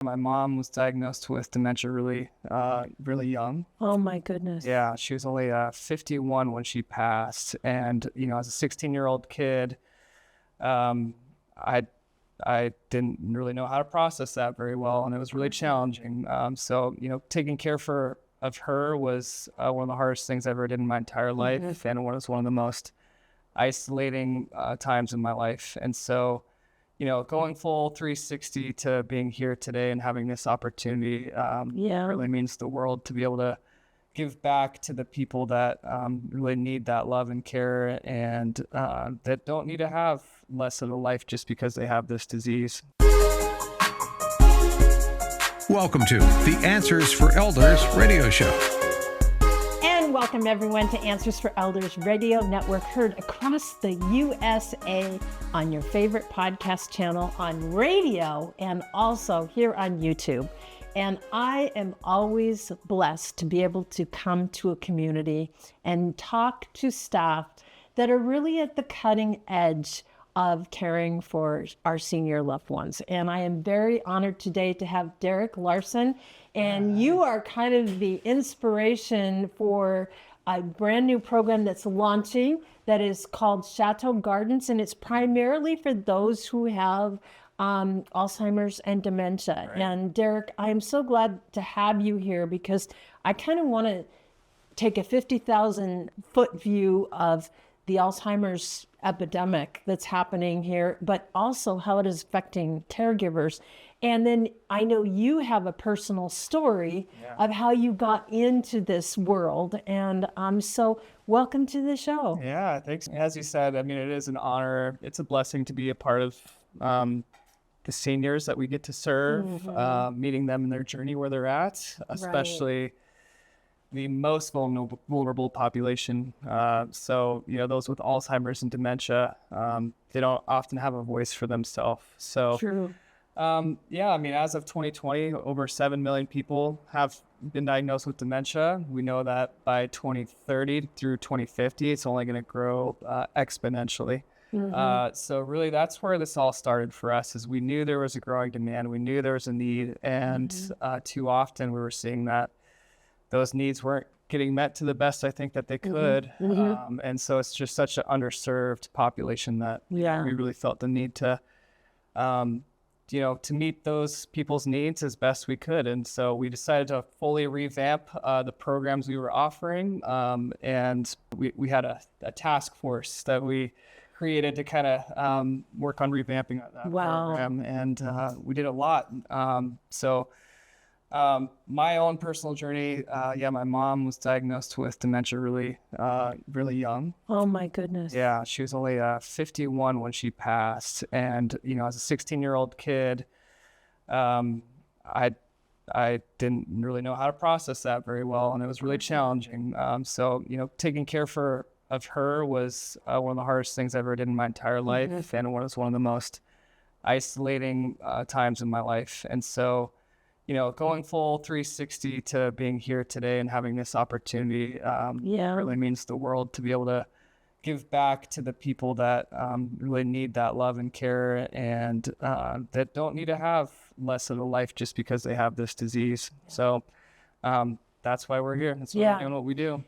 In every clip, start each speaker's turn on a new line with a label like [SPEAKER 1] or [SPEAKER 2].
[SPEAKER 1] My mom was diagnosed with dementia really young.
[SPEAKER 2] Oh my goodness.
[SPEAKER 1] Yeah, she was only 51 when she passed. And, as a 16-year-old kid, I didn't really know how to process that very well, and it was really challenging. So, taking care of her was one of the hardest things I ever did in my entire life, and it was one of the most isolating times in my life. And so, going full 360 to being here today and having this opportunity really means the world to be able to give back to the people that really need that love and care and that don't need to have less of a life just because they have this disease.
[SPEAKER 3] Welcome to the Answers for Elders radio show.
[SPEAKER 2] And welcome everyone to Answers for Elders radio network, heard across the USA on your favorite podcast channel, on radio, and also here on YouTube. And I am always blessed to be able to come to a community and talk to staff that are really at the cutting edge of caring for our senior loved ones. And I am very honored today to have Derek Larson. And you are kind of the inspiration for a brand new program that's launching that is called Chateau Gardens. And it's primarily for those who have Alzheimer's and dementia. Right. And Derek, I'm so glad to have you here because I kind of want to take a 50,000 foot view of the Alzheimer's epidemic that's happening here, but also how it is affecting caregivers. And then I know you have a personal story of how you got into this world. And so welcome to the show.
[SPEAKER 1] Yeah, thanks. As you said, it is an honor. It's a blessing to be a part of the seniors that we get to serve, meeting them in their journey where they're at, especially the most vulnerable population. So, those with Alzheimer's and dementia, they don't often have a voice for themselves. So,
[SPEAKER 2] True.
[SPEAKER 1] As of 2020, over 7 million people have been diagnosed with dementia. We know that by 2030 through 2050, it's only going to grow exponentially. So really that's where this all started for us, is we knew there was a growing demand. We knew there was a need, and too often we were seeing that those needs weren't getting met to the best I think that they could. And so it's just such an underserved population that we really felt the need to meet those people's needs as best we could. And so we decided to fully revamp the programs we were offering. And we had a task force that we created to kind of work on revamping that program. And we did a lot. My own personal journey, my mom was diagnosed with dementia really young.
[SPEAKER 2] Oh my goodness.
[SPEAKER 1] Yeah, she was only 51 when she passed. And, as a 16-year-old kid, I didn't really know how to process that very well, and it was really challenging. So, taking care of her was one of the hardest things I ever did in my entire life, and it was one of the most isolating times in my life. And so, going full 360 to being here today and having this opportunity really means the world to be able to give back to the people that really need that love and care and that don't need to have less of a life just because they have this disease. So that's why we're here. That's why we're doing what we do.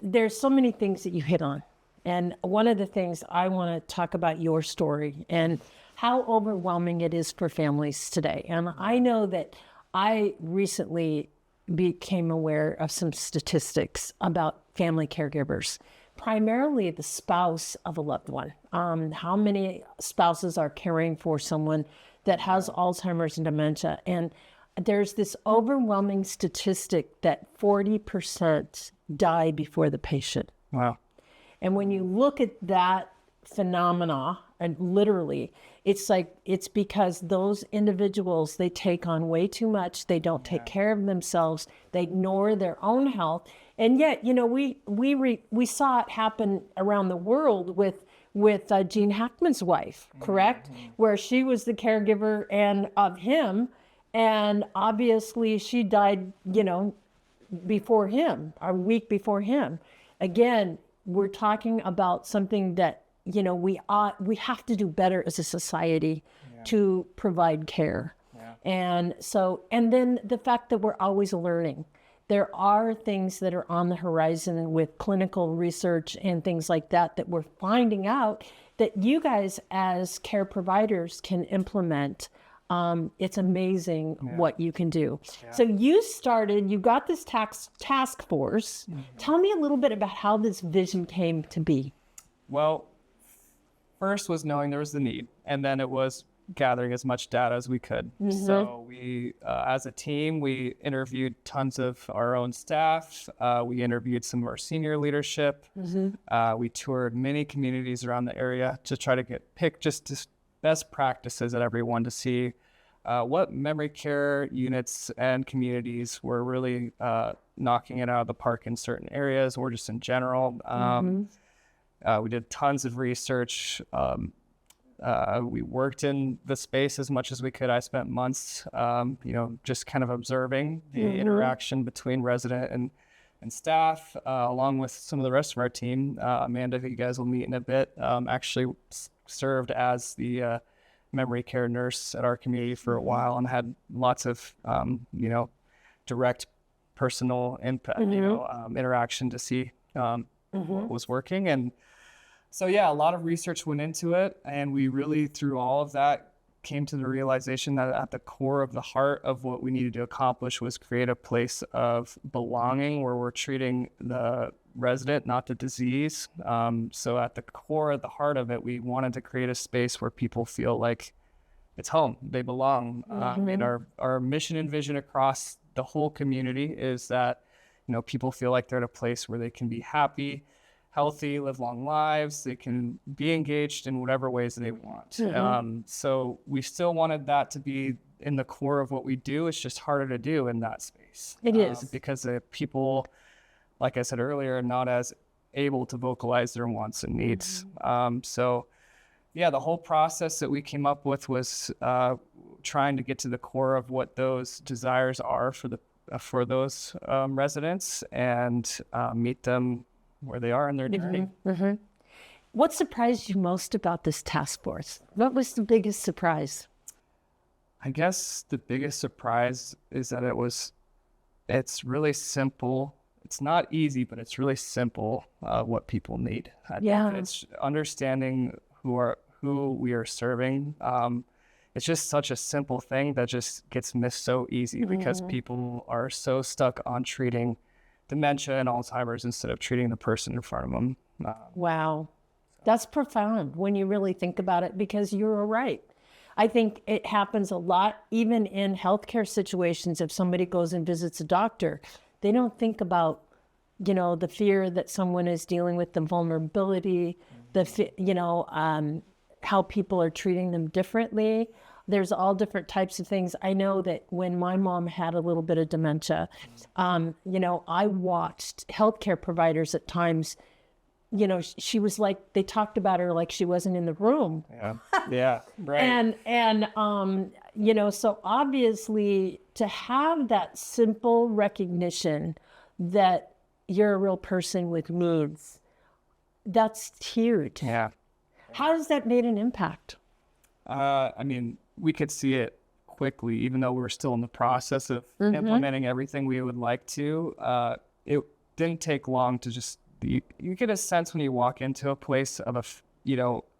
[SPEAKER 2] There's so many things that you hit on. And one of the things I want to talk about your story and how overwhelming it is for families today. And I know that I recently became aware of some statistics about family caregivers, primarily the spouse of a loved one. How many spouses are caring for someone that has Alzheimer's and dementia? And there's this overwhelming statistic that 40% die before the patient.
[SPEAKER 1] Wow.
[SPEAKER 2] And when you look at that phenomena, and literally, it's because those individuals, they take on way too much. They don't take care of themselves. They ignore their own health. And yet, we saw it happen around the world with Gene Hackman's wife, correct? Where she was the caregiver of him. And obviously she died, before him, a week before him. Again, we're talking about something that, we have to do better as a society to provide care. And so, and then the fact that we're always learning. There are things that are on the horizon with clinical research and things like that that we're finding out that you guys as care providers can implement. It's amazing what you can do. Yeah. So you got this task force. Tell me a little bit about how this vision came to be.
[SPEAKER 1] Well, first was knowing there was the need, and then it was gathering as much data as we could. So we, as a team, we interviewed tons of our own staff. We interviewed some of our senior leadership. We toured many communities around the area to try to pick just best practices at everyone to see what memory care units and communities were really knocking it out of the park in certain areas or just in general. We did tons of research. We worked in the space as much as we could. I spent months, just kind of observing the interaction between resident and staff, along with some of the rest of our team. Amanda, who you guys will meet in a bit, actually served as the memory care nurse at our community for a while and had lots of, direct personal impact, interaction to see what was working. And so, yeah, a lot of research went into it, and we really, through all of that, came to the realization that at the core of the heart of what we needed to accomplish was create a place of belonging where we're treating the resident, not the disease. So at the core of the heart of it, we wanted to create a space where people feel like it's home, they belong. And our mission and vision across the whole community is that, people feel like they're at a place where they can be happy, healthy, live long lives. They can be engaged in whatever ways they want. So we still wanted that to be in the core of what we do. It's just harder to do in that space.
[SPEAKER 2] It is.
[SPEAKER 1] Because people, like I said earlier, are not as able to vocalize their wants and needs. So yeah, the whole process that we came up with was trying to get to the core of what those desires are for those residents and meet them where they are in their journey.
[SPEAKER 2] What surprised you most about this task force? What was the biggest surprise?
[SPEAKER 1] I guess the biggest surprise is that it's really simple. It's not easy, but it's really simple what people need. I think it's understanding who we are serving. It's just such a simple thing that just gets missed so easy because people are so stuck on treating dementia and Alzheimer's instead of treating the person in front of them.
[SPEAKER 2] Wow. That's profound when you really think about it, because you're right. I think it happens a lot, even in healthcare situations. If somebody goes and visits a doctor, they don't think about, the fear that someone is dealing with, the vulnerability, how people are treating them differently. There's all different types of things. I know that when my mom had a little bit of dementia, I watched healthcare providers at times, she was like, they talked about her like she wasn't in the room.
[SPEAKER 1] Yeah, right.
[SPEAKER 2] So obviously to have that simple recognition that you're a real person with needs, that's huge.
[SPEAKER 1] Yeah.
[SPEAKER 2] How has that made an impact?
[SPEAKER 1] We could see it quickly, even though we're still in the process of implementing everything we would like to. It didn't take long to just, you get a sense when you walk into a place of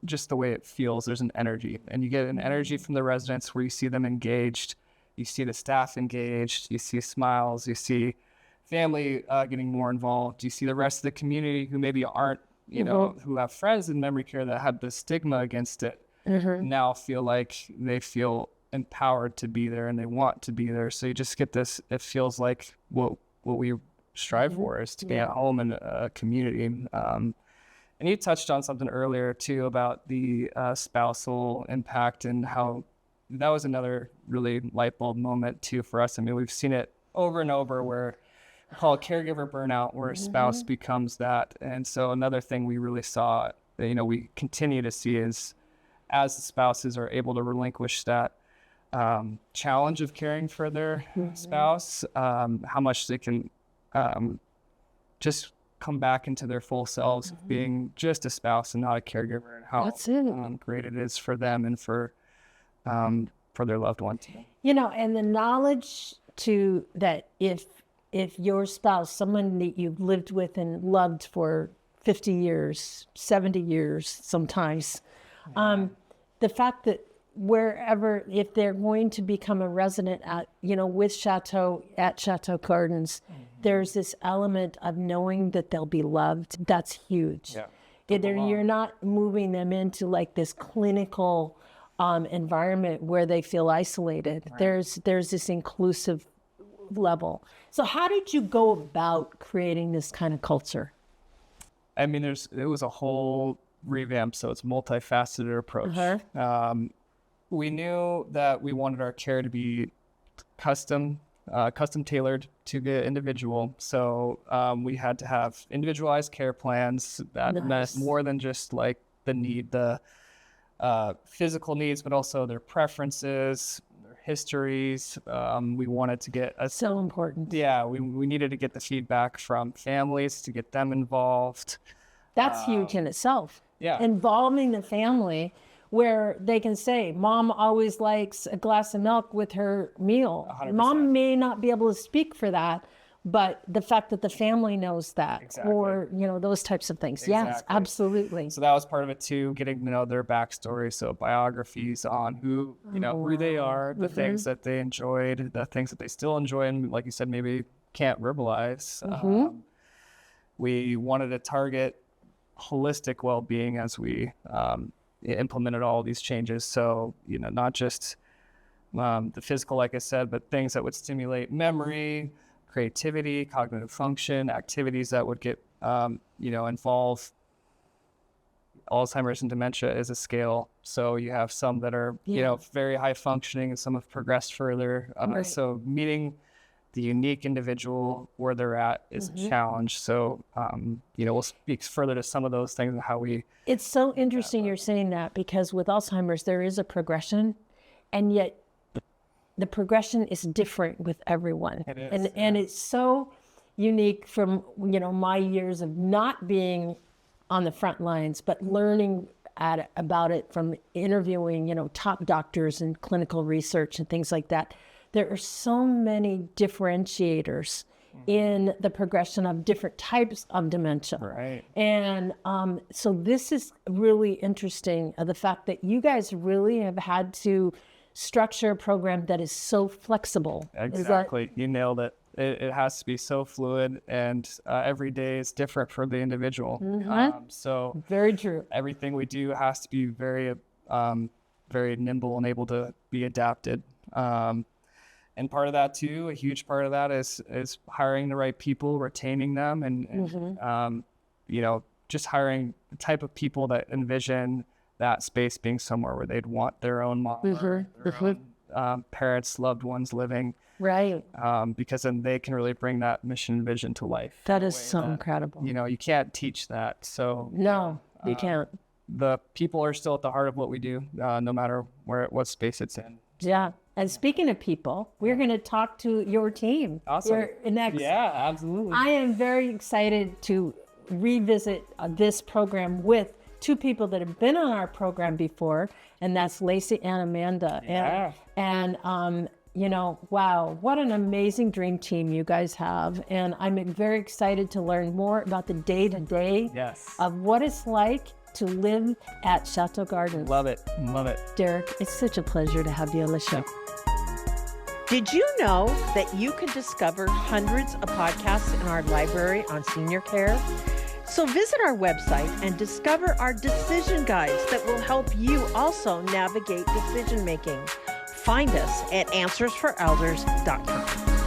[SPEAKER 1] just the way it feels. There's an energy, and you get an energy from the residents where you see them engaged, you see the staff engaged, you see smiles, you see family getting more involved, you see the rest of the community who maybe aren't, who have friends in memory care that had the stigma against it. Now feel like they feel empowered to be there and they want to be there. So you just get this, it feels like what we strive for is to be at home in a community. And you touched on something earlier too about the spousal impact and how that was another really light bulb moment too for us. We've seen it over and over where we call it caregiver burnout, where a spouse becomes that. And so another thing we really saw, we continue to see is as the spouses are able to relinquish that challenge of caring for their spouse, how much they can just come back into their full selves, being just a spouse and not a caregiver, and how great it is for them and for for their loved ones.
[SPEAKER 2] And the knowledge to that if your spouse, someone that you've lived with and loved for 50 years, 70 years sometimes, the fact that wherever, if they're going to become a resident at, with Chateau, at Chateau Gardens, there's this element of knowing that they'll be loved. That's huge. You're not moving them into like this clinical environment where they feel isolated. Right. There's this inclusive level. So how did you go about creating this kind of culture?
[SPEAKER 1] I mean, it was a whole revamp, so it's a multifaceted approach. We knew that we wanted our care to be custom tailored to the individual. So we had to have individualized care plans that meant more than just like the physical needs, but also their preferences, their histories. We wanted to get
[SPEAKER 2] so important.
[SPEAKER 1] Yeah, we needed to get the feedback from families to get them involved.
[SPEAKER 2] That's huge in itself.
[SPEAKER 1] Yeah,
[SPEAKER 2] involving the family, where they can say, Mom always likes a glass of milk with her meal.
[SPEAKER 1] 100%.
[SPEAKER 2] Mom may not be able to speak for that, but the fact that the family knows that, or, those types of things. Exactly. Yes, absolutely.
[SPEAKER 1] So that was part of it too, getting to know their backstory. So biographies on who they are, the things that they enjoyed, the things that they still enjoy, and like you said, maybe can't verbalize. We wanted to target holistic well-being as we implemented all these changes. So, not just the physical, like I said, but things that would stimulate memory, creativity, cognitive function, activities that would get, involve. Alzheimer's and dementia is a scale. So you have some that are, very high functioning, and some have progressed further. So meeting the unique individual where they're at is a challenge. So, we'll speak further to some of those things and how we...
[SPEAKER 2] It's so interesting you're saying that, because with Alzheimer's, there is a progression, and yet the progression is different with everyone.
[SPEAKER 1] It is,
[SPEAKER 2] and it's so unique from, my years of not being on the front lines, but learning about it from interviewing, top doctors and clinical research and things like that. There are so many differentiators in the progression of different types of dementia.
[SPEAKER 1] Right.
[SPEAKER 2] And so this is really interesting, the fact that you guys really have had to structure a program that is so flexible.
[SPEAKER 1] Exactly. You nailed it. It has to be so fluid, and every day is different for the individual. So
[SPEAKER 2] very true.
[SPEAKER 1] Everything we do has to be very, very nimble and able to be adapted. And part of that too, a huge part of that is hiring the right people, retaining them, and just hiring the type of people that envision that space being somewhere where they'd want their own mom, or their own parents, loved ones living.
[SPEAKER 2] Right.
[SPEAKER 1] Because then they can really bring that mission and vision to life.
[SPEAKER 2] That is so incredible.
[SPEAKER 1] You can't teach that. So
[SPEAKER 2] no, you can't.
[SPEAKER 1] The people are still at the heart of what we do, no matter what space it's in.
[SPEAKER 2] Yeah. And speaking of people, we're going to talk to your team.
[SPEAKER 1] Awesome.
[SPEAKER 2] Next.
[SPEAKER 1] Yeah, absolutely.
[SPEAKER 2] I am very excited to revisit this program with two people that have been on our program before, and that's Lacey and Amanda.
[SPEAKER 1] Yeah.
[SPEAKER 2] And wow, what an amazing dream team you guys have. And I'm very excited to learn more about the day-to-day of what it's like to live at Chateau Gardens.
[SPEAKER 1] Love it.
[SPEAKER 2] Derek, it's such a pleasure to have you on the show.
[SPEAKER 4] Did you know that you can discover hundreds of podcasts in our library on senior care? So visit our website and discover our decision guides that will help you also navigate decision making. Find us at answersforelders.com.